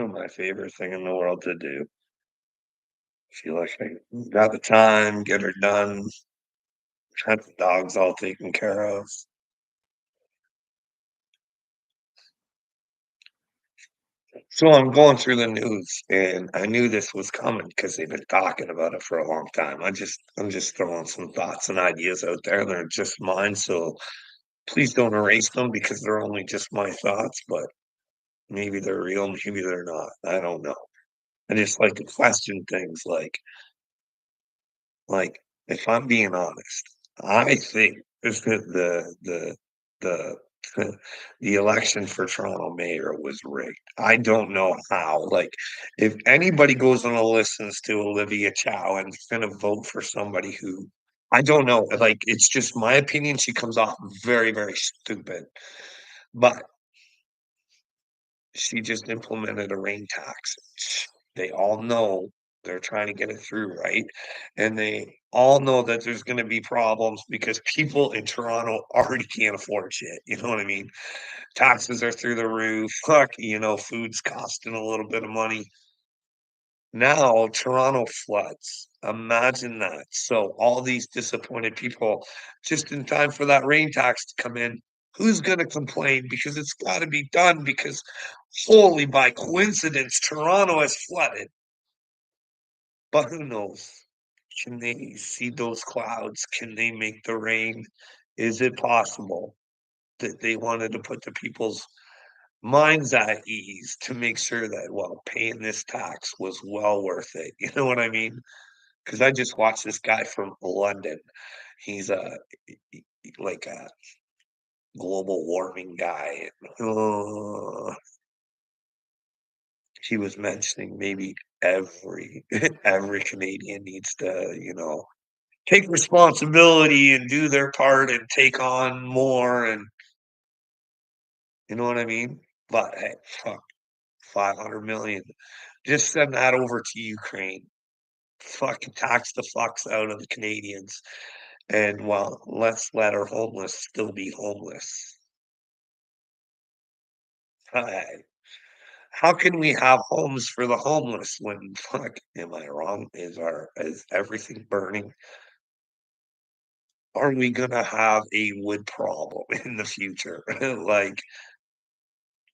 My favorite thing in the world to do. Feel like I got the time, get her done, have the dogs all taken care of. So I'm going through the news, and I knew this was coming because they've been talking about it for a long time. I'm just throwing some thoughts and ideas out there. They're just mine, so please don't erase them because they're only just my thoughts, but maybe they're real, maybe they're not. I don't know. I just like to question things like, if I'm being honest, I think is that the the election for Toronto mayor was rigged. I don't know how. Like, if anybody goes on and listens to Olivia Chow and is gonna vote for somebody who I don't know, like, it's just my opinion, she comes off very, very stupid, but she just implemented a rain tax. They all know they're trying to get it through, right? And they all know that there's gonna be problems because people in Toronto already can't afford shit, you know what I mean? Taxes are through the roof, fuck, food's costing a little bit of money. Now Toronto floods. Imagine that. So all these disappointed people just in time for that rain tax to come in. Who's gonna complain? Because it's gotta be done because holy by coincidence, Toronto has flooded. But who knows? Can they see those clouds? Can they make the rain? Is it possible that they wanted to put the people's minds at ease to make sure that, well, paying this tax was well worth it? You know what I mean? Because I just watched this guy from London. He's like a global warming guy. He was mentioning maybe every every Canadian needs to, take responsibility and do their part and take on more and you know what I mean? But hey, fuck, 500,000,000. Just send that over to Ukraine. Fucking tax the fucks out of the Canadians. And well, let's let our homeless still be homeless. Hi. How can we have homes for the homeless when fuck, am I wrong? Is everything burning? Are we gonna have a wood problem in the future? Like,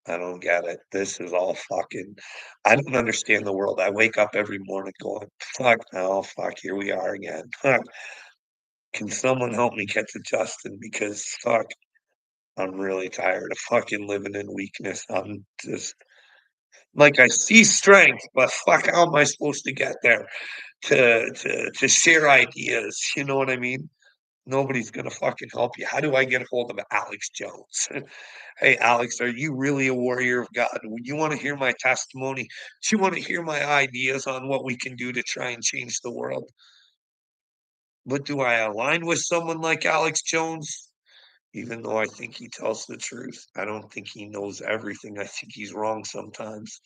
I don't get it. This is all fucking I don't understand the world. I wake up every morning going, "Fuck, oh, fuck, here we are again. Fuck, can someone help me get to Justin because fuck, I'm really tired of fucking living in weakness." I'm just like, I see strength, but fuck, how am I supposed to get there to share ideas? You know what I mean? Nobody's gonna fucking help you. How do I get a hold of Alex Jones? Hey, Alex, are you really a warrior of God? Would you want to hear my testimony? Do you want to hear my ideas on what we can do to try and change the world? But do I align with someone like Alex Jones? Even though I think he tells the truth, I don't think he knows everything. I think he's wrong sometimes.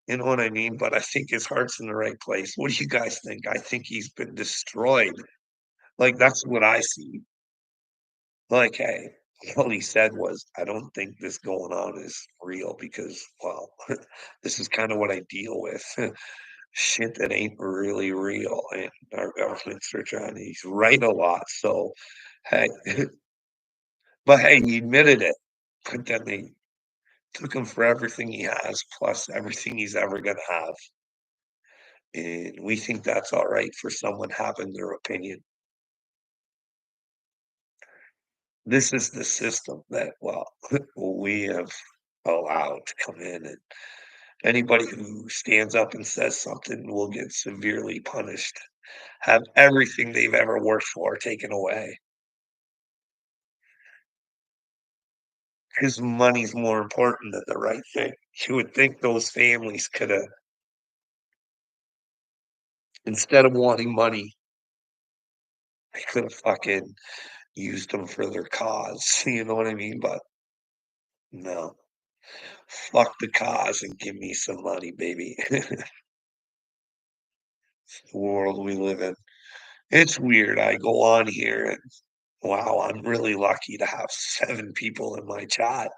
You know what I mean? But I think his heart's in the right place. What do you guys think? I think he's been destroyed. Like, that's what I see. Like, hey, all he said was, "I don't think this going on is real because, well, this is kinda what I deal with. Shit that ain't really real, and our governments are trying to" he's right a lot, so, hey but hey, he admitted it, but then they took him for everything he has, plus everything he's ever gonna have, and we think that's alright for someone having their opinion. This is the system that, well, we have allowed to come in, and anybody who stands up and says something will get severely punished, have everything they've ever worked for taken away. Because money's more important than the right thing. You would think those families coulda instead of wanting money, they coulda fucking used them for their cause, you know what I mean? But no. Fuck the cause and give me some money, baby. The world we live in. It's weird. I go on here and wow, I'm really lucky to have 7 people in my chat.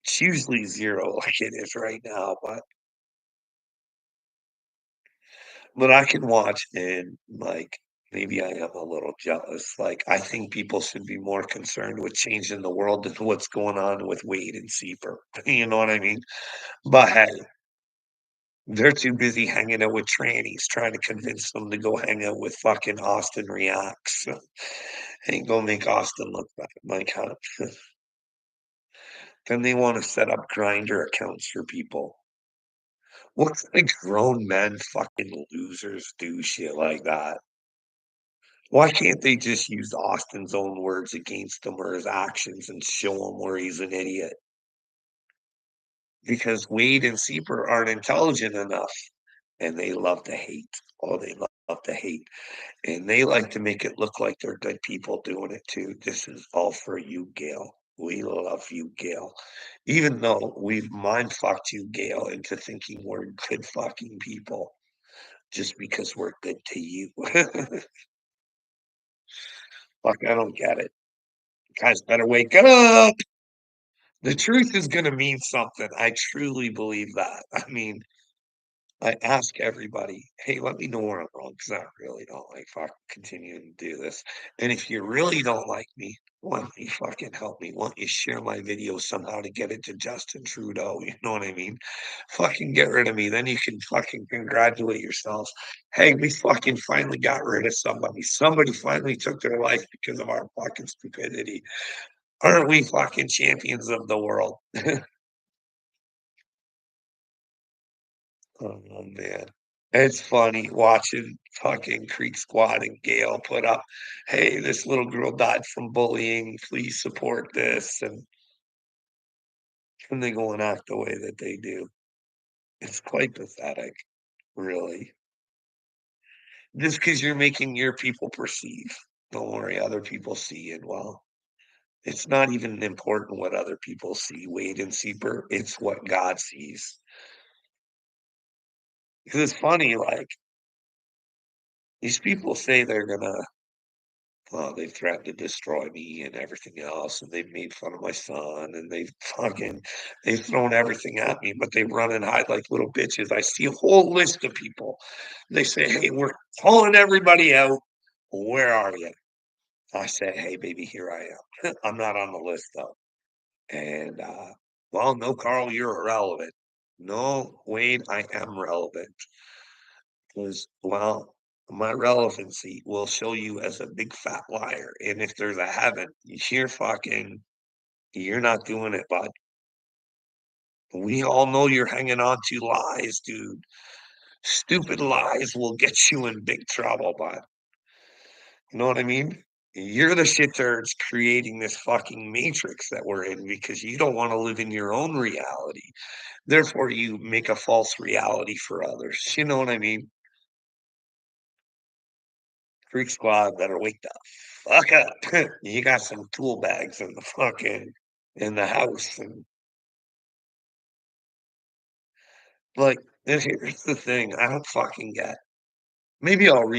It's usually 0 like it is right now, but I can watch and, like, maybe I am a little jealous, like, I think people should be more concerned with changing the world than what's going on with Wade and Sieper, you know what I mean? But, hey, they're too busy hanging out with trannies, trying to convince them to go hang out with fucking Austin Reacts. Ain't gonna make Austin look bad, like, huh? Then they wanna set up Grindr accounts for people. What kind of grown men fucking losers do shit like that? Why can't they just use Austin's own words against him or his actions and show him where he's an idiot? Because Wade and Sieper aren't intelligent enough, and they love to hate. Oh, they love to hate, and they like to make it look like they're good people doing it too. "This is all for you, Gail. We love you, Gail." Even though we've mind fucked you, Gail, into thinking we're good fucking people just because we're good to you. Fuck, I don't get it. Guys better wake up. The truth is gonna mean something. I truly believe that. I mean, I ask everybody, "Hey, let me know where I'm wrong because I really don't like fucking continuing to do this. And if you really don't like me, why don't you fucking help me? Why don't you share my video somehow to get it to Justin Trudeau?" You know what I mean? Fucking get rid of me. Then you can fucking congratulate yourselves. Hey, we fucking finally got rid of somebody. Somebody finally took their life because of our fucking stupidity. Aren't we fucking champions of the world? Oh, man. It's funny watching fucking Creek Squad and Gail put up, "Hey, this little girl died from bullying. Please support this," and they go and act the way that they do. It's quite pathetic, really. Just because 'cause you're making your people perceive. Don't worry, other people see it well. It's not even important what other people see, Wade and Sieper, it's what God sees. 'Cause it's funny, like, these people say they're gonna they've threatened to destroy me and everything else, and they've made fun of my son, and they've thrown everything at me, but they run and hide like little bitches. I see a whole list of people. They say, "Hey, we're calling everybody out. Where are you?" I say, "Hey, baby, here I am." I'm not on the list though. And well, no, Carl, you're irrelevant. No, Wade, I am relevant. Because, well, my relevancy will show you as a big fat liar, and if there's a heaven, you're not doing it, bud. We all know you're hanging on to lies, dude. Stupid lies will get you in big trouble, bud. You know what I mean? You're the shit that's creating this fucking matrix that we're in because you don't wanna live in your own reality. Therefore, you make a false reality for others. You know what I mean? Freak Squad better wake the fuck up. You got some tool bags in the fucking in the house, and, like, and here's the thing, I don't fucking get. Maybe I'll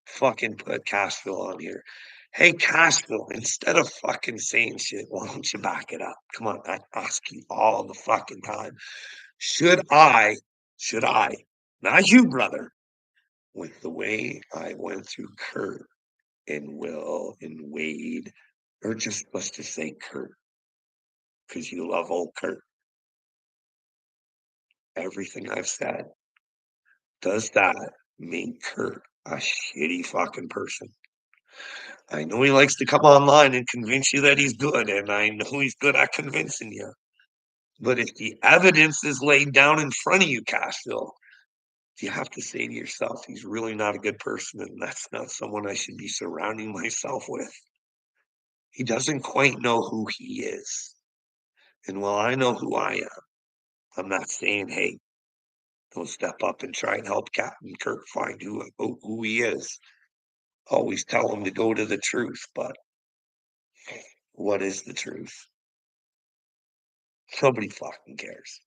fucking put Cashville on here. Hey, Cashville, instead of fucking saying shit, why don't you back it up? Come on, I ask you all the fucking time. Should I should I, not you, brother, with the way I went through Kurt and Will and Wade, or just let's just say Kurt, because you love old Kurt. Everything I've said, does that make Kurt a shitty fucking person? I know he likes to come online and convince you that he's good, and I know he's good at convincing you. But if the evidence is laid down in front of you, Cashville, you have to say to yourself, he's really not a good person, and that's not someone I should be surrounding myself with. He doesn't quite know who he is. And while I know who I am, I'm not saying, hey, don't step up and try and help Captain Kirk find who he is. Always tell him to go to the truth, but what is the truth? Nobody fucking cares.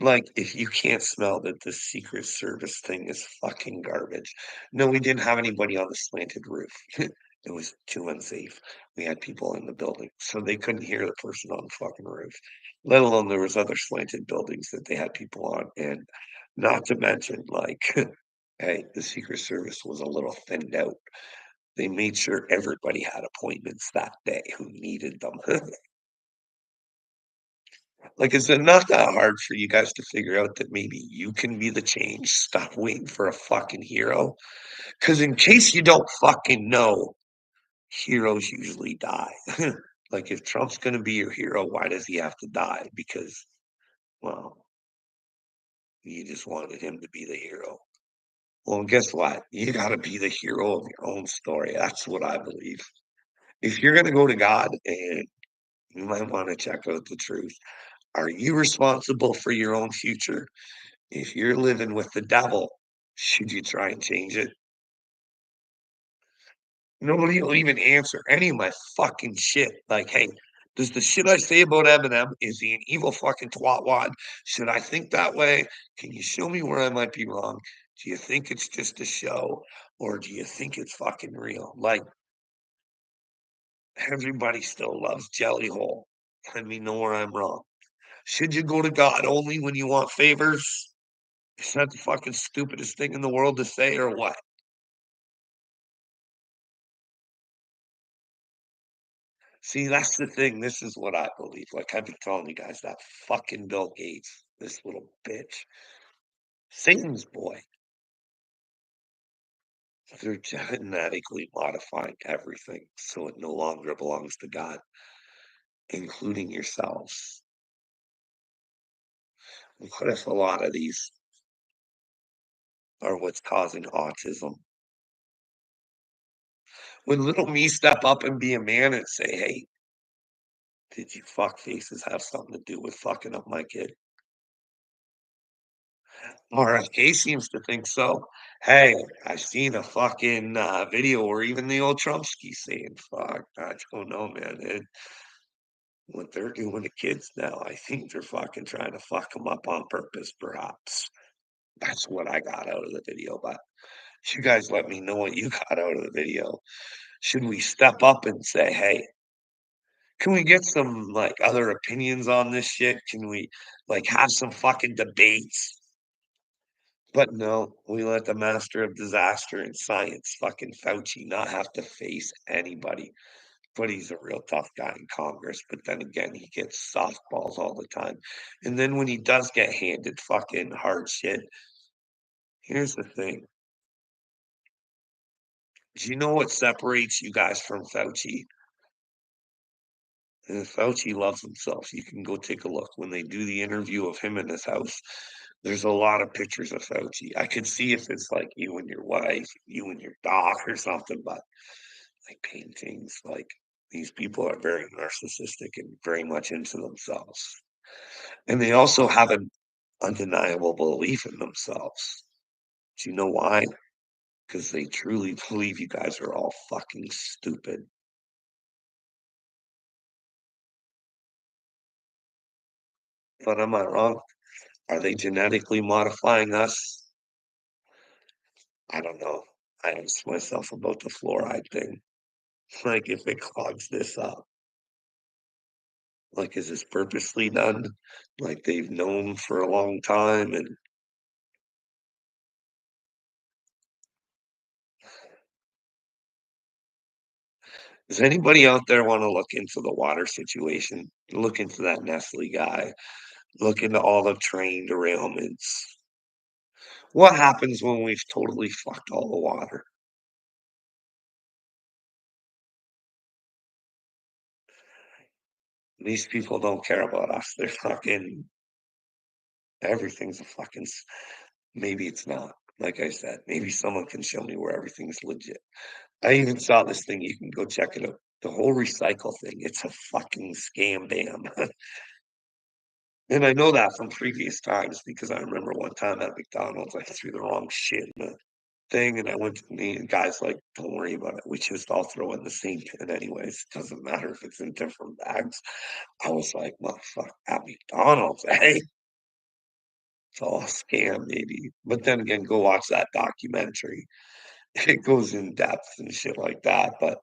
Like, if you can't smell that the Secret Service thing is fucking garbage. No, we didn't have anybody on the slanted roof. It was too unsafe. We had people in the building, so they couldn't hear the person on the fucking roof, let alone there was other slanted buildings that they had people on, and not to mention, like, hey, the Secret Service was a little thinned out. They made sure everybody had appointments that day who needed them. Like, is it not that hard for you guys to figure out that maybe you can be the change? Stop waiting for a fucking hero. Because in case you don't fucking know, heroes usually die. Like, if Trump's gonna be your hero, why does he have to die? Because, well, you just wanted him to be the hero. Well, guess what? You gotta be the hero of your own story. That's what I believe. If you're gonna go to God, and you might wanna check out the truth. Are you responsible for your own future? If you're living with the devil, should you try and change it? Nobody will even answer any of my fucking shit. Like, hey, does the shit I say about Eminem, is he an evil fucking twatwad? Should I think that way? Can you show me where I might be wrong? Do you think it's just a show, or do you think it's fucking real? Like, everybody still loves Jelly Hole. Let me know where I'm wrong. Should you go to God only when you want favors? Is that the fucking stupidest thing in the world to say, or what? See, that's the thing. This is what I believe. Like I've been telling you guys, that fucking Bill Gates, this little bitch, Satan's boy. They're genetically modifying everything so it no longer belongs to God, including yourselves. What if a lot of these are what's causing autism? When little me step up and be a man and say, hey, did you fuck faces have something to do with fucking up my kid? RFK seems to think so. Hey, I seen a fucking, video where even the old Trumpsky's saying, "Fuck, I don't know, man, what they're doing to kids now, I think they're fucking trying to fuck them up on purpose, perhaps." That's what I got out of the video, but you guys let me know what you got out of the video. Should we step up and say, "Hey, can we get some, like, other opinions on this shit? Can we, like, have some fucking debates?" But no, we let the master of disaster in science, fucking Fauci, not have to face anybody. But he's a real tough guy in Congress. But then again, he gets softballs all the time. And then when he does get handed fucking hard shit, here's the thing. Do you know what separates you guys from Fauci? And Fauci loves himself. You can go take a look. When they do the interview of him in his house, there's a lot of pictures of Fauci. I could see if it's like you and your wife, you and your dog or something, but like paintings, like these people are very narcissistic and very much into themselves. And they also have an undeniable belief in themselves. Do you know why? Because they truly believe you guys are all fucking stupid. But am I wrong? Are they genetically modifying us? I don't know. I asked myself about the fluoride thing. Like, if it clogs this up, like, is this purposely done? Like, they've known for a long time, and does anybody out there wanna look into the water situation? Look into that Nestle guy, look into all the train derailments. What happens when we've totally fucked all the water? These people don't care about us. They're fucking everything's a fucking maybe it's not. Like I said, maybe someone can show me where everything's legit. I even saw this thing, you can go check it out. The whole recycle thing, it's a fucking scam bam. And I know that from previous times because I remember one time at McDonald's, I threw the wrong shit in the thing, and I went to me and guys like, "Don't worry about it. We just all throw in the same bin anyways. Doesn't matter if it's in different bags." I was like, "Motherfucker, at McDonald's, hey, it's all a scam, maybe." But then again, go watch that documentary. It goes in depth and shit like that, but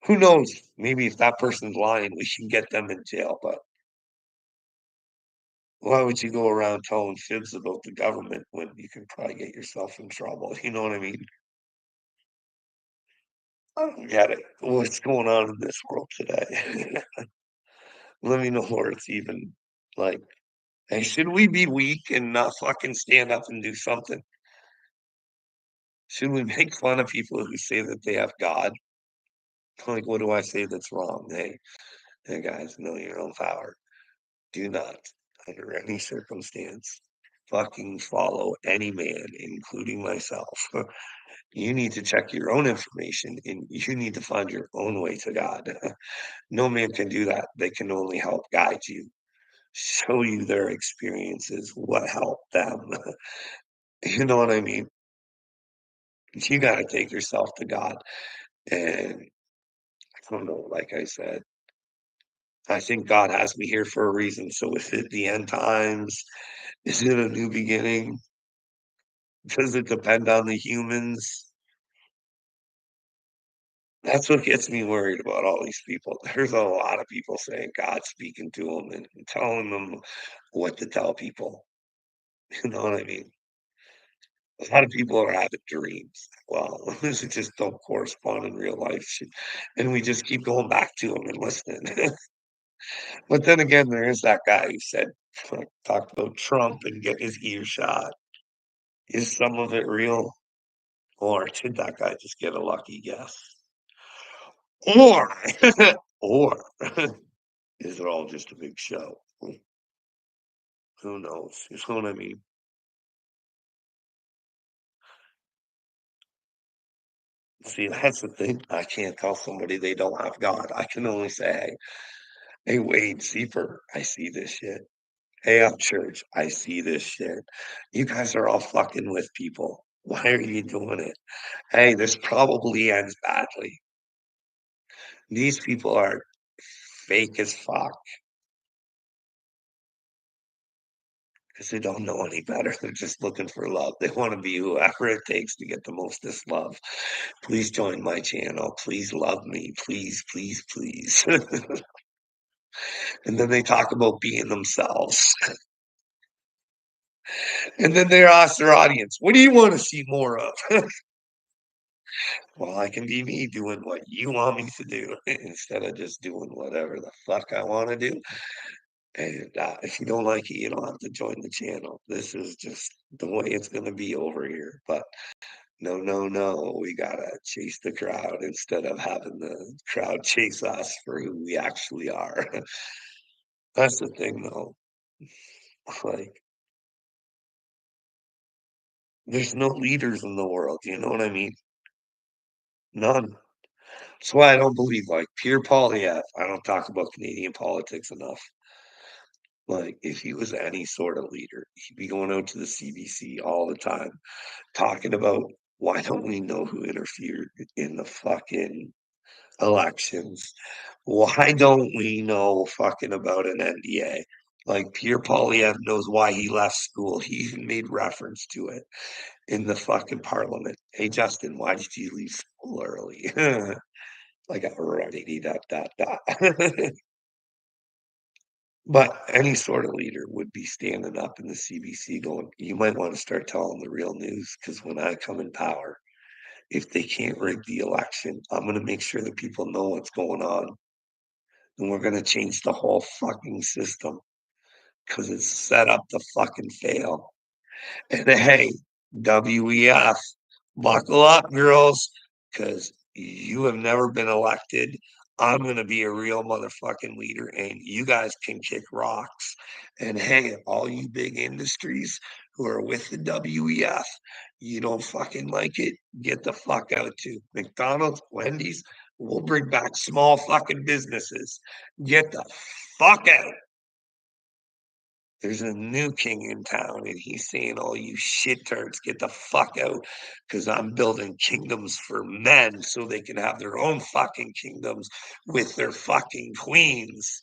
Who knows? Maybe if that person's lying, we can get them in jail, but why would you go around telling fibs about the government when you can probably get yourself in trouble? You know what I mean? I don't get it. What's going on in this world today? Let me know where it's even like, hey, should we be weak and not fucking stand up and do something? Should we make fun of people who say that they have God? Like, what do I say that's wrong? Hey guys, know your own power. Do not, under any circumstance, fucking follow any man, including myself. You need to check your own information and you need to find your own way to God. No man can do that. They can only help guide you, show you their experiences, what helped them. You know what I mean? You got to take yourself to God. And I don't know, like I said, I think God has me here for a reason. So is it the end times? Is it a new beginning? Does it depend on the humans? That's what gets me worried about all these people. There's a lot of people saying God's speaking to them and telling them what to tell people. You know what I mean? A lot of people are having dreams. Well, this just don't correspond in real life. And we just keep going back to them and listening. But then again, there is that guy who said, like, talked about Trump and get his ear shot. Is some of it real? Or did that guy just get a lucky guess? Or, or is it all just a big show? Who knows? You know what I mean? See, that's the thing. I can't tell somebody they don't have God. I can only say, hey, Wade, Seeper, I see this shit. Hey, up church, I see this shit. You guys are all fucking with people. Why are you doing it? Hey, this probably ends badly. These people are fake as fuck because they don't know any better. They're just looking for love. They want to be whoever it takes to get the mostest love. Please join my channel. Please love me. Please, please, please. And then they talk about being themselves. And then they ask their audience, what do you want to see more of? Well, I can be me doing what you want me to do instead of just doing whatever the fuck I want to do. And if you don't like it, you don't have to join the channel. This is just the way it's going to be over here. But no, no, no. We got to chase the crowd instead of having the crowd chase us for who we actually are. That's the thing, though. Like, there's no leaders in the world. You know what I mean? None. That's why I don't believe like Pierre Poilievre. I don't talk about Canadian politics enough. Like, if he was any sort of leader, he'd be going out to the CBC all the time, talking about why don't we know who interfered in the fucking elections? Why don't we know fucking about an NDA? Like Pierre Poilievre knows why he left school. He even made reference to it in the fucking parliament. Hey Justin, why did you leave school early? Like already dot. But any sort of leader would be standing up in the CBC going, you might want to start telling the real news because when I come in power, if they can't rig the election, I'm going to make sure that people know what's going on. And we're going to change the whole fucking system because it's set up to fucking fail. And hey, WEF, buckle up, girls, because you have never been elected. I'm going to be a real motherfucking leader, and you guys can kick rocks. And hey, all you big industries who are with the WEF, you don't fucking like it, get the fuck out too. McDonald's, Wendy's, we'll bring back small fucking businesses. Get the fuck out. There's a new king in town, and he's saying, all you shit turds, get the fuck out, because I'm building kingdoms for men so they can have their own fucking kingdoms with their fucking queens.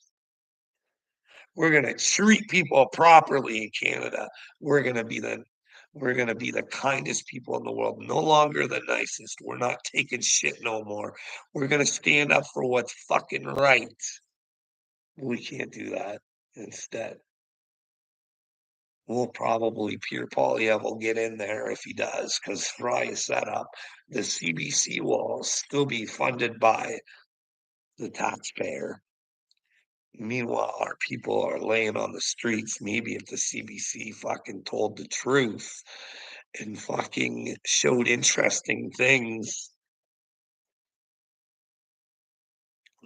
We're going to treat people properly in Canada. We're going to be the We're gonna be the kindest people in the world, no longer the nicest. We're not taking shit no more. We're gonna stand up for what's fucking right. We can't do that. Instead, we'll probably Pierre Poilievre will get in there if he does, because Fry is set up. The CBC will still be funded by the taxpayer. Meanwhile, our people are laying on the streets. Maybe if the CBC fucking told the truth and fucking showed interesting things,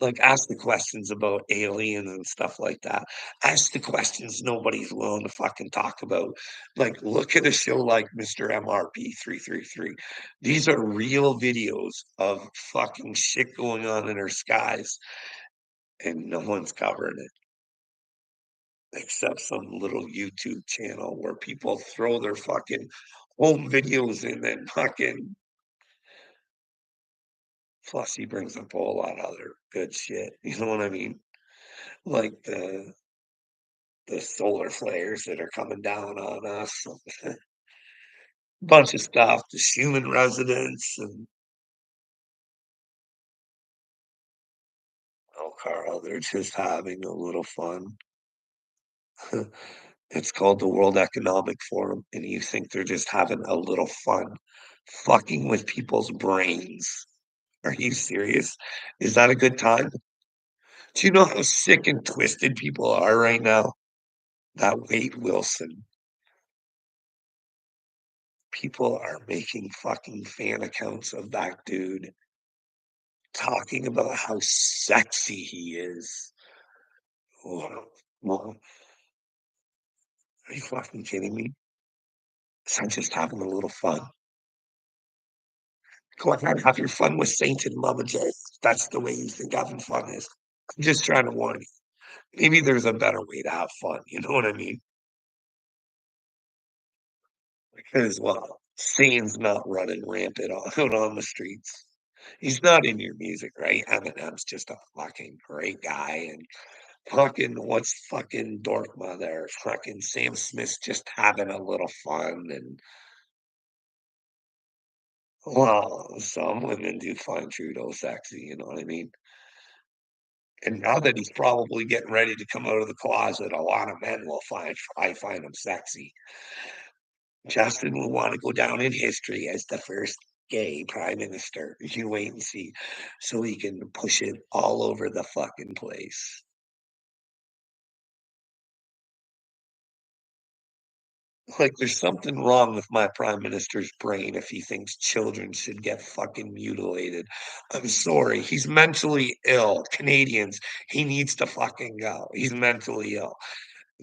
like ask the questions about aliens and stuff like that. Ask the questions nobody's willing to fucking talk about. Like, look at a show like Mr. MRP 333. These are real videos of fucking shit going on in our skies, and no one's covering it except some little YouTube channel where people throw their fucking home videos in and fucking plus he brings up a whole lot of other good shit. You know what I mean? Like the solar flares that are coming down on us, bunch of stuff, the human residents and oh Carl, they're just having a little fun. It's called the World Economic Forum, and you think they're just having a little fun, fucking with people's brains. Are you serious? Is that a good time? Do you know how sick and twisted people are right now? That Wade Wilson, people are making fucking fan accounts of that dude, talking about how sexy he is. Oh, well, are you fucking kidding me? So I'm just having a little fun. Go ahead, have your fun with Saint and Mama J. That's the way you think having fun is. I'm just trying to warn you. Maybe there's a better way to have fun. You know what I mean? Because, well, Saint's not running rampant out on the streets. He's not in your music, right? Eminem's just a fucking great guy. And fucking, what's fucking Dorkma there? Fucking Sam Smith's just having a little fun. And, well, some women do find Trudeau sexy. You know what I mean? And now that he's probably getting ready to come out of the closet, a lot of men will I find him sexy. Justin will want to go down in history as the first gay prime minister. You wait and see. So he can push it all over the fucking place. Like, there's something wrong with my prime minister's brain if he thinks children should get fucking mutilated. I'm sorry. He's mentally ill. Canadians, he needs to fucking go. He's mentally ill.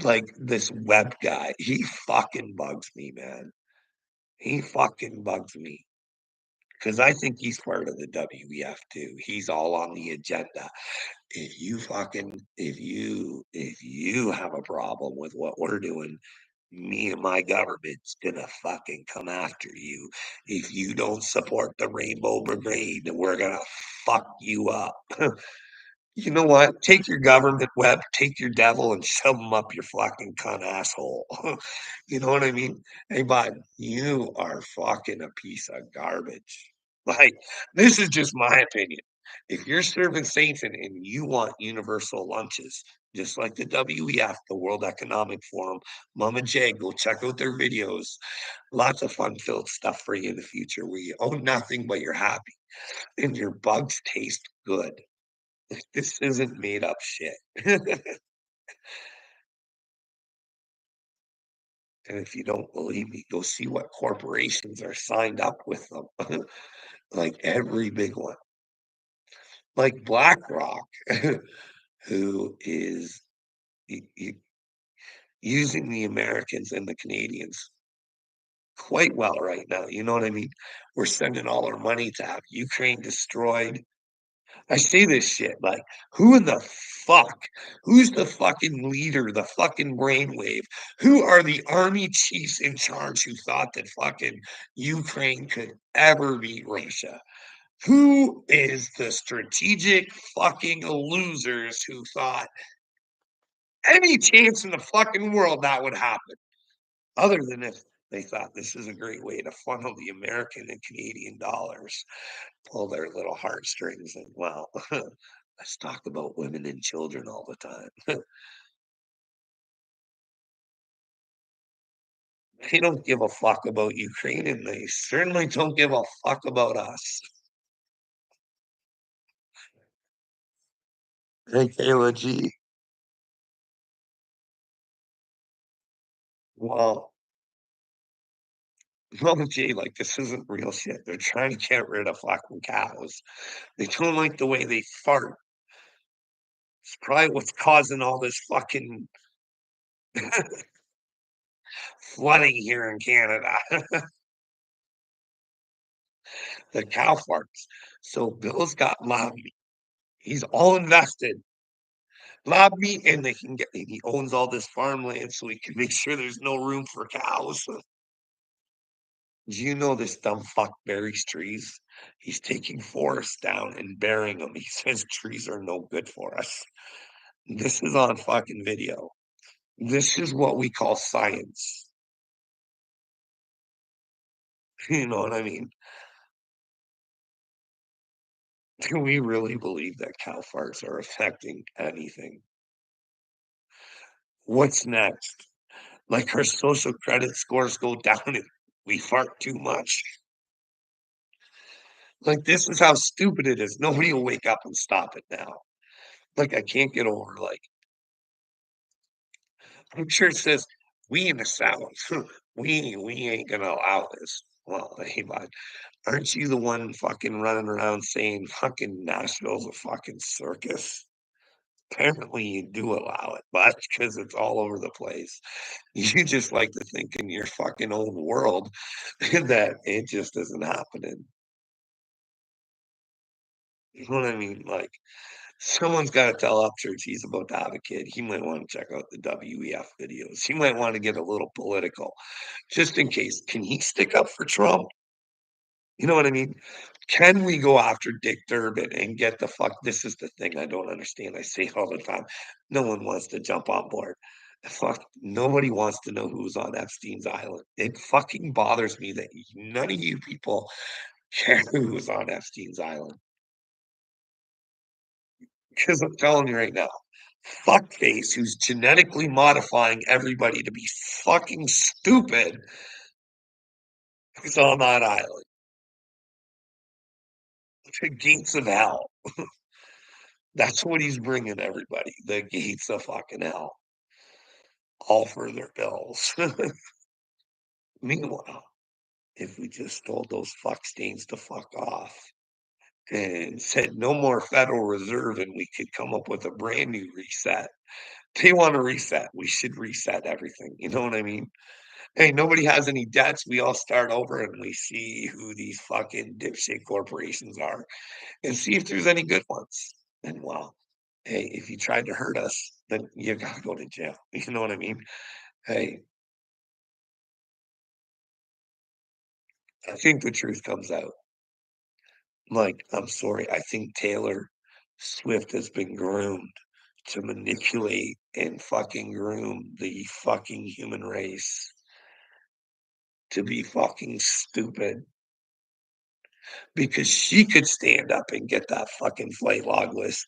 Like this web guy, he fucking bugs me, man. He fucking bugs me because I think he's part of the WEF too. He's all on the agenda. If you have a problem with what we're doing, me and my government's gonna fucking come after you. If you don't support the Rainbow Brigade, we're gonna fuck you up. You know what? Take your government web, take your devil, and shove him up your fucking cunt asshole. You know what I mean? Hey, bud, you are fucking a piece of garbage. Like, this is just my opinion. If you're serving Satan and you want universal lunches, just like the WEF, the World Economic Forum, Mom and Jay, go check out their videos. Lots of fun-filled stuff for you in the future where you own nothing but you're happy and your bugs taste good. This isn't made up shit. And if you don't believe me, go see what corporations are signed up with them. Like every big one. Like BlackRock, who is using the Americans and the Canadians quite well right now. You know what I mean? We're sending all our money to have Ukraine destroyed. I say this shit like, who in the fuck? Who's the fucking leader, the fucking brainwave? Who are the army chiefs in charge who thought that fucking Ukraine could ever beat Russia? Who is the strategic fucking losers who thought any chance in the fucking world that would happen? Other than this, They thought this is a great way to funnel the American and Canadian dollars, pull their little heartstrings, and well, let's talk about women and children all the time. They don't give a fuck about Ukraine, and they certainly don't give a fuck about us. Hey, Kayla G. Well, well, Jay, like, this isn't real shit. They're trying to get rid of fucking cows. They don't like the way they fart. It's probably what's causing all this fucking flooding here in Canada. The cow farts. So Bill's got lab meat. He's all invested. Lab meat, and they can get, and he owns all this farmland so he can make sure there's no room for cows. Do you know this dumb fuck buries trees? He's taking forests down and burying them. He says trees are no good for us. This is on fucking video. This is what we call science. You know what I mean? Do we really believe that cow farts are affecting anything? What's next? Like our social credit scores go down if we fart too much. Like this is how stupid it is. Nobody will wake up and stop it now. Like I can't get over like I'm sure it says we in the South, we ain't gonna allow this. Well, hey, bud, aren't you the one fucking running around saying fucking Nashville's a fucking circus? Apparently you do allow it, but because it's all over the place. You just like to think in your fucking own world that it just isn't happening. You know what I mean? Like, someone's got to tell Upchurch he's about to have a kid. He might want to check out the WEF videos. He might want to get a little political, just in case. Can he stick up for Trump? You know what I mean? Can we go after Dick Durbin and get the fuck? This is the thing I don't understand. I say it all the time. No one wants to jump on board. Fuck, nobody wants to know who's on Epstein's island. It fucking bothers me that none of you people care who's on Epstein's island. Because I'm telling you right now, fuckface who's genetically modifying everybody to be fucking stupid who's on that island. The gates of hell. That's what he's bringing everybody. The gates of fucking hell. All for their bills. Meanwhile, if we just told those fuck stains to fuck off and said no more Federal Reserve and we could come up with a brand new reset. They want to reset. We should reset everything. You know what I mean? Hey, nobody has any debts. We all start over and we see who these fucking dipshit corporations are and see if there's any good ones. And well, hey, if you tried to hurt us, then you gotta go to jail. You know what I mean? Hey, I think the truth comes out. Like, I'm sorry, I think Taylor Swift has been groomed to manipulate and fucking groom the fucking human race to be fucking stupid because she could stand up and get that fucking flight log list.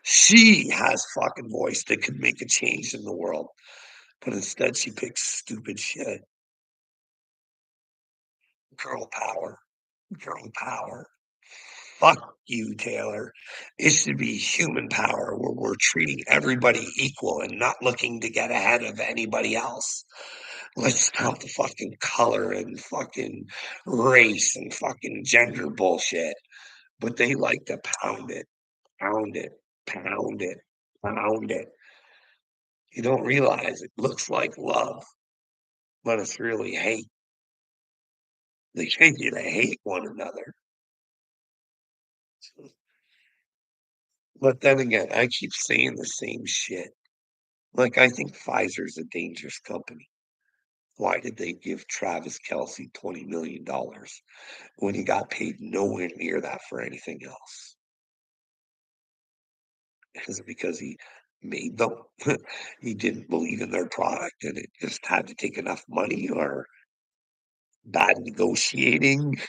She has fucking voice that could make a change in the world, but instead she picks stupid shit. Girl power, girl power. Fuck you, Taylor. It should be human power where we're treating everybody equal and not looking to get ahead of anybody else. Let's stop the fucking color and fucking race and fucking gender bullshit. But they like to pound it, pound it, pound it, pound it. You don't realize it looks like love, but it's really hate. They get you to hate one another. But then again, I keep saying the same shit. Like, I think Pfizer's a dangerous company. Why did they give Travis Kelce $20 million when he got paid nowhere near that for anything else? Is it because he made them. He didn't believe in their product, and it just had to take enough money or bad negotiating.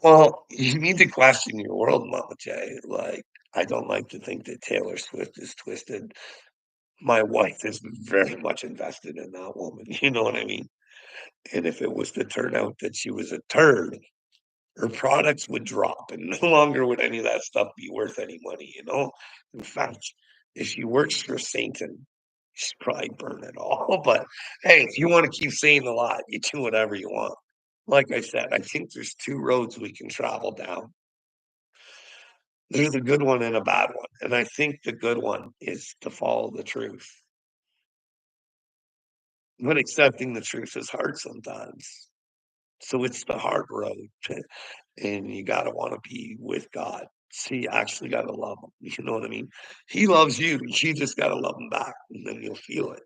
Well, you need to question your world, Mama J. Like, I don't like to think that Taylor Swift is twisted. My wife is very much invested in that woman, you know what I mean? And if it was to turn out that she was a turd, her products would drop, and no longer would any of that stuff be worth any money, you know? In fact, if she works for Satan, she'd probably burn it all. But hey, if you want to keep saying a lot, you do whatever you want. Like I said, I think there's two roads we can travel down. There's a good one and a bad one. And I think the good one is to follow the truth. But accepting the truth is hard sometimes. So it's the hard road. And you gotta wanna be with God. So you actually gotta love him, you know what I mean? He loves you, you just gotta love him back, and then you'll feel it.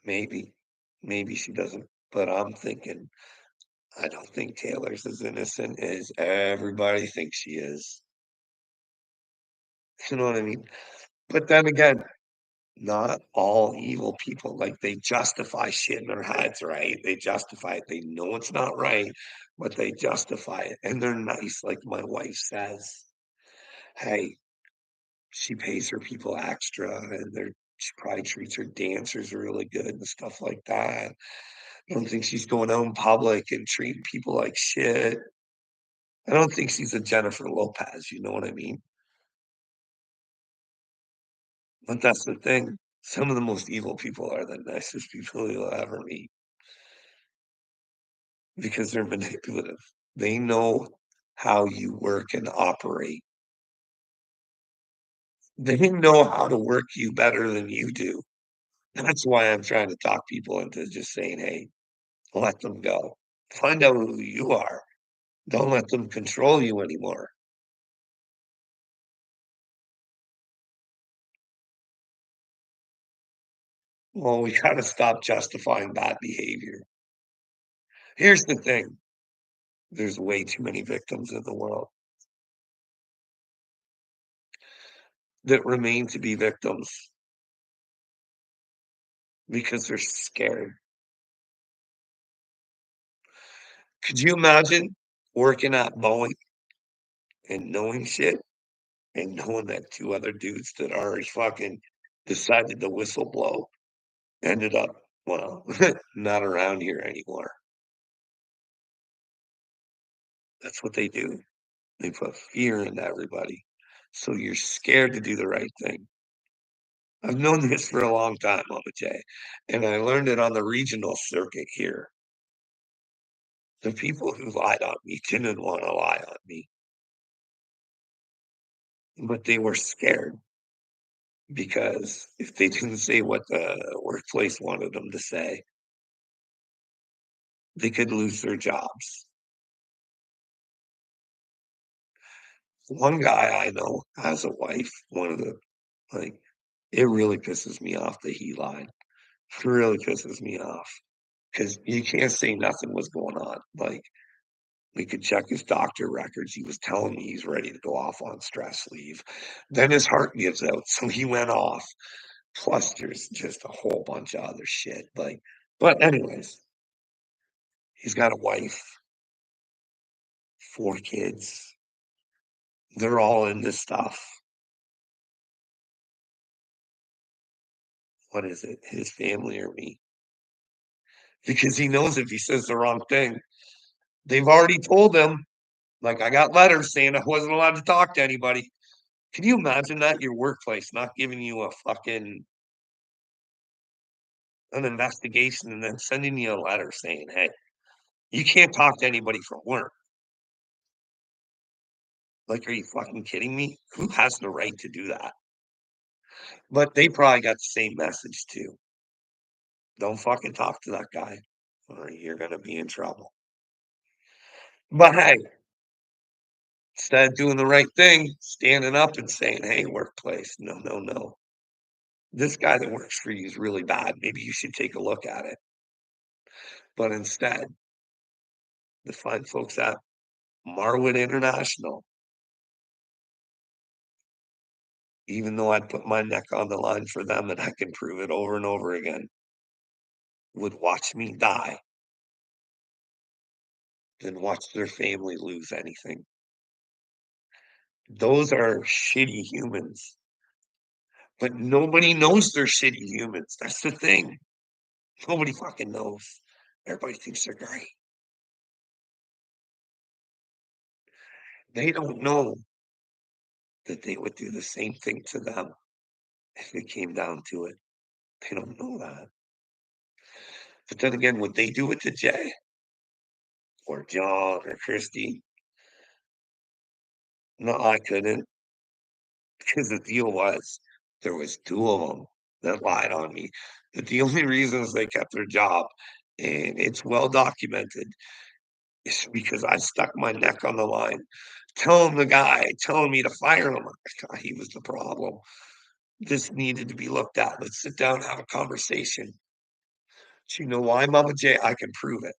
Maybe, maybe she doesn't, but I'm thinking, I don't think Taylor's as innocent as everybody thinks she is. You know what I mean? But then again, not all evil people, like, they justify shit in their heads, right? They justify it, they know it's not right, but they justify it, and they're nice, like my wife says. Hey, she pays her people extra, and she probably treats her dancers really good and stuff like that. I don't think she's going out in public and treating people like shit. I don't think she's a Jennifer Lopez, you know what I mean? But that's the thing. Some of the most evil people are the nicest people you'll ever meet because they're manipulative. They know how you work and operate. They know how to work you better than you do. That's why I'm trying to talk people into just saying, "Hey, let them go. Find out who you are. Don't let them control you anymore." Well, we gotta stop justifying bad behavior. Here's the thing, there's way too many victims in the world that remain to be victims because they're scared. Could you imagine working at Boeing and knowing shit and knowing that 2 other dudes that already fucking decided to whistle blow ended up, well, not around here anymore. That's what they do. They put fear into everybody. So you're scared to do the right thing. I've known this for a long time, Mama J, and I learned it on the regional circuit here. The people who lied on me didn't want to lie on me, but they were scared because if they didn't say what the workplace wanted them to say, they could lose their jobs. One guy I know has a wife, one of the like, it really pisses me off that he lied. It really pisses me off. 'Cause you can't say nothing was going on, like, we could check his doctor records, he was telling me he's ready to go off on stress leave. Then his heart gives out, so he went off. Plus, there's just a whole bunch of other shit, like but anyways, he's got a wife, 4 kids, they're all into stuff. What is it? His family or me? Because he knows if he says the wrong thing, they've already told him, like, I got letters saying I wasn't allowed to talk to anybody. Can you imagine that? Your workplace not giving you a fucking an investigation and then sending you a letter saying, "Hey, you can't talk to anybody from work." Like, are you fucking kidding me? Who has the right to do that? But they probably got the same message too. Don't fucking talk to that guy or you're gonna be in trouble. But hey, instead of doing the right thing, standing up and saying, "Hey, workplace, no, no, no. This guy that works for you is really bad. Maybe you should take a look at it. But instead, the fine folks at Marwood International, even though I'd put my neck on the line for them and I can prove it over and over again, would watch me die than watch their family lose anything. Those are shitty humans, but nobody knows they're shitty humans. That's the thing. Nobody fucking knows. Everybody thinks they're great. They don't know that they would do the same thing to them if it came down to it. They don't know that. But then again, would they do it to Jay or John or Christy? No, I couldn't, because the deal was there was two of them that lied on me. But the only reasons they kept their job, and it's well documented, is because I stuck my neck on the line, telling the guy, telling me to fire him. He was the problem. This needed to be looked at. Let's sit down and have a conversation. Do you know why, Mama J? I can prove it.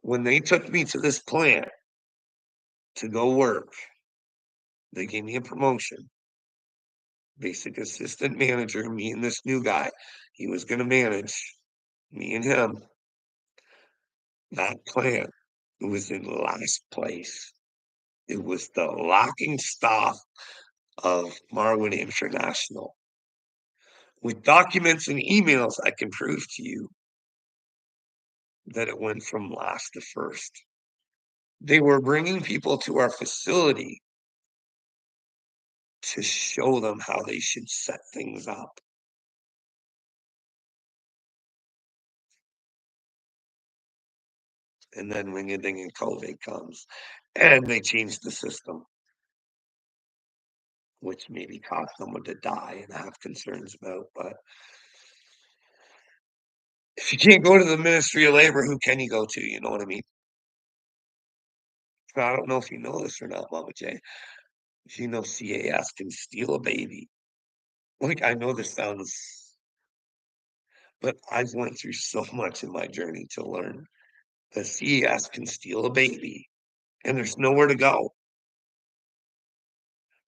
When they took me to this plant to go work, they gave me a promotion. Basic assistant manager, me and this new guy. He was going to manage me and him. That plant was in last place. It was the locking stock of Marwood International. With documents and emails, I can prove to you that it went from last to first. They were bringing people to our facility to show them how they should set things up. And then ring a ding and COVID comes, and they changed the system, which maybe caused someone to die and have concerns about. But if you can't go to the Ministry of Labor, who can you go to? You know what I mean? So I don't know if you know this or not, Mama J. If you know CAS can steal a baby. Like, I know this sounds, but I've went through so much in my journey to learn that CAS can steal a baby and there's nowhere to go.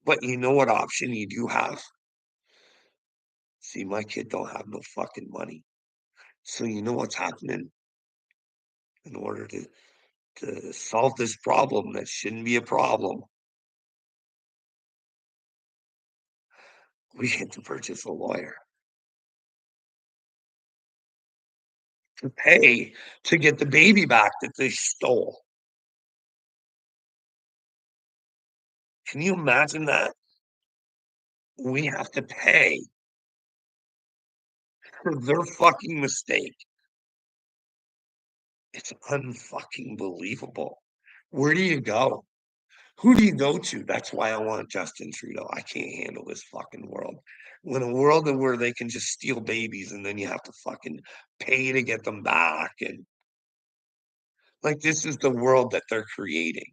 But you know what option you do have? See, my kid don't have no fucking money. So you know what's happening? In order to solve this problem that shouldn't be a problem, we had to purchase a lawyer to pay to get the baby back that they stole. Can you imagine that? We have to pay for their fucking mistake. It's unfucking believable. Where do you go? Who do you go to? That's why I want Justin Trudeau. I can't handle this fucking world. When a world where they can just steal babies and then you have to fucking pay to get them back, and like this is the world that they're creating.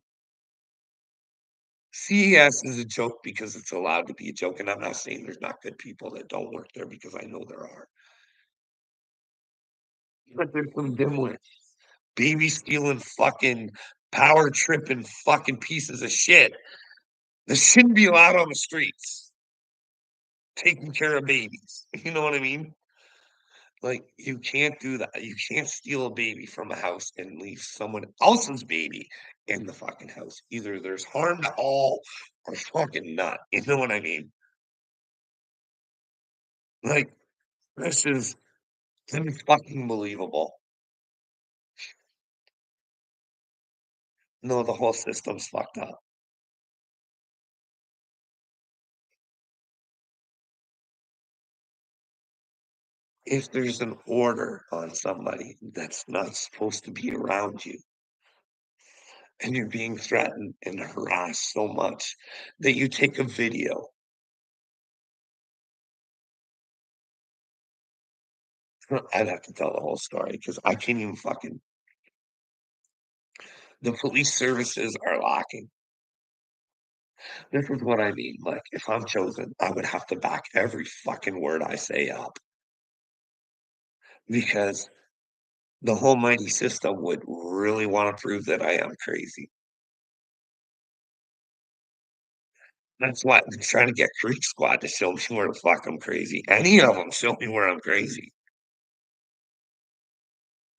CES is a joke because it's allowed to be a joke, and I'm not saying there's not good people that don't work there because I know there are. But there's some dimwits, baby stealing, fucking power tripping, fucking pieces of shit that shouldn't be allowed on the streets, taking care of babies. You know what I mean? Like, you can't do that. You can't steal a baby from a house and leave someone else's baby in the fucking house. Either there's harm to all or fucking not. You know what I mean? Like, this is fucking believable. No, the whole system's fucked up. If there's an order on somebody that's not supposed to be around you, and you're being threatened and harassed so much that you take a video. I'd have to tell the whole story because I can't even fucking. The police services are lacking. This is what I mean, like, if I'm chosen, I would have to back every fucking word I say up because the whole mighty system would really wanna prove that I am crazy. That's why I'm trying to get Creek Squad to show me where the fuck I'm crazy. Any of them show me where I'm crazy,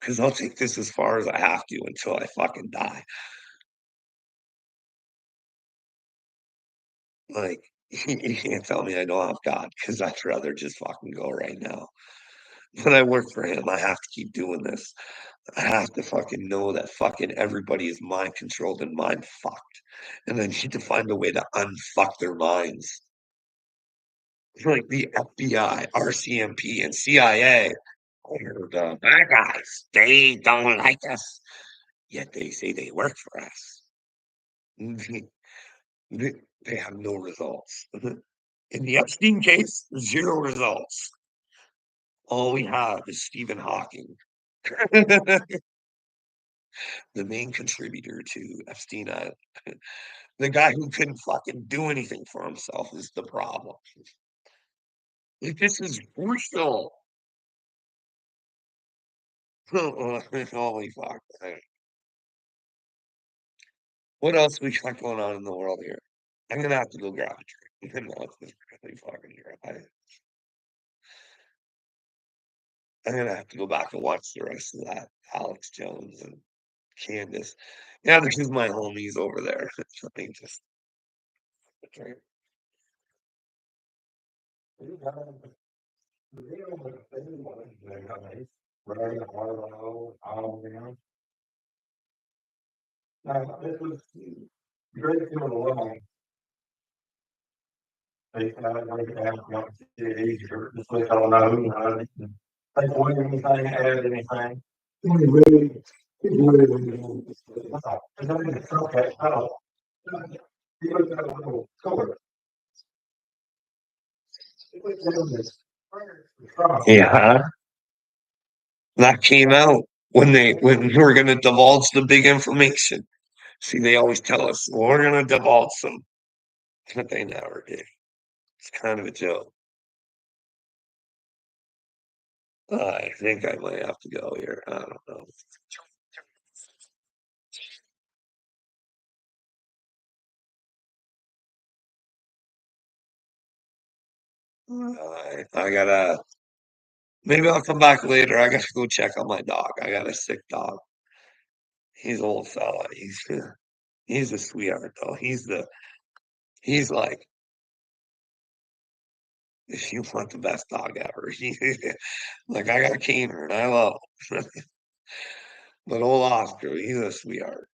because 'cause I'll take this as far as I have to until I fucking die. Like, you can't tell me I don't have God, because 'cause I'd rather just fucking go right now. But I work for him, I have to keep doing this. I have to fucking know that fucking everybody is mind controlled and mind fucked, and I need to find a way to unfuck their minds. Like the FBI, RCMP, and CIA are the bad guys. They don't like us, yet they say they work for us. They they have no results. In the Epstein case, 0 results. All we have is Stephen Hawking. The main contributor to Epstein Island. The guy who couldn't fucking do anything for himself is the problem. Like, this is crucial. Holy fuck. What else we got going on in the world here? I'm gonna have to go grab a drink. No, it's really fucking here. I'm gonna have to go back and watch the rest of that Alex Jones and Candace. Yeah, this is my homies over there. They just drink. Yeah, that came out when we were gonna divulge the big information. See, they always tell us, "Well, we're gonna divulge some," but they never do. It's kind of a joke. I think I might have to go here. I don't know. I gotta maybe I'll come back later. I gotta go check on my dog. I got a sick dog. He's an old fella. He's a sweetheart though. He's like, if you want the best dog ever. Like I got a Keener and I love him. But old Oscar, he's a sweetheart.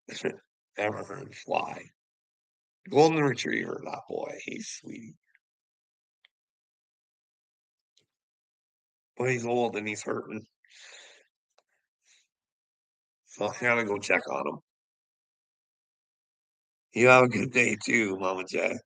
Ever heard him fly. Golden Retriever, that boy. He's sweet. But he's old and he's hurting. So I gotta go check on him. You have a good day too, Mama J.